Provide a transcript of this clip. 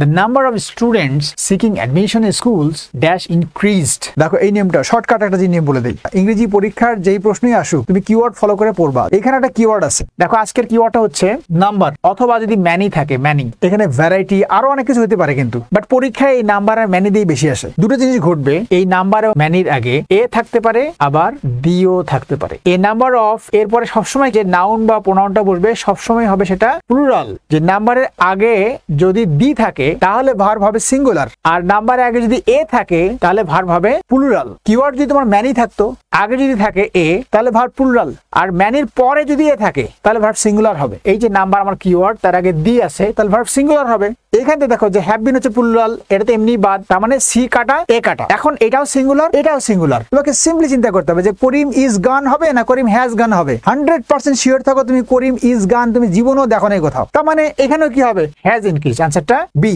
The number of students seeking admission in schools dash increased. দেখো এই নিয়মটা shortcut একটা যে নিয়ম বলে দেই, ইংরেজি পরীক্ষার যেই প্রশ্নই আসুক তুমি কিওয়ার্ড ফলো করে পড়বা। এখানে একটা কিওয়ার্ড আছে, দেখো আজকের কিওয়ার্ডটা হচ্ছে নাম্বার, অথবা যদি ম্যানি থাকে ম্যানি, এখানে ভ্যারাইটি আরো অনেক কিছু হতে পারে, কিন্তু বাট পরীক্ষায় এই নাম্বার আর ম্যানি দিয়ে বেশি আসে। দুটো জিনিস ঘটবে, এই নাম্বার ও ম্যানির আগে এ থাকতে পারে, আবার দিও থাকতে পারে। এ নাম্বার অফ এরপরে সবসময় যে নাউন বা প্রোনাউনটা বসবে সবসময় হবে সেটা প্লুরাল। যে নাম্বারের আগে যদি দি থাকে তাহলে ভার্ব হবে সিঙ্গুলার, আর নাম্বারের আগে যদি এ থাকে তাহলে ভার্ব হবে প্লুরাল। কিওয়ার্ড যদি তোমার ম্যানি থাকতো, আগে যদি থাকে এ তাহলে ভার্ব প্লুরাল, আর ম্যানির পরে যদি এ থাকে তাহলে ভার্ব সিঙ্গুলার হবে। এই যে নাম্বার আমার কিওয়ার্ড, তার আগে দি আছে তাহলে ভার্ব সিঙ্গুলার হবে। এখানে দেখো যে হ্যাভ বিন হচ্ছে প্লুরাল, এটা তো এমনি বাদ, তার মানে সি কাটা এ কাটা। এখন এটাও সিঙ্গুলার এটাও সিঙ্গুলার, তোমাকে সিম্পলি চিন্তা করতে হবে যে করিম ইজ গান হবে না করিম হ্যাজ গান হবে। 100% শিওর থাকো তুমি করিম ইজ গান তুমি জীবনেও দেখো নাই কোথাও, তার মানে এখানেও কি হবে, হ্যাজ ইনক্রিজ। আনসারটা বি।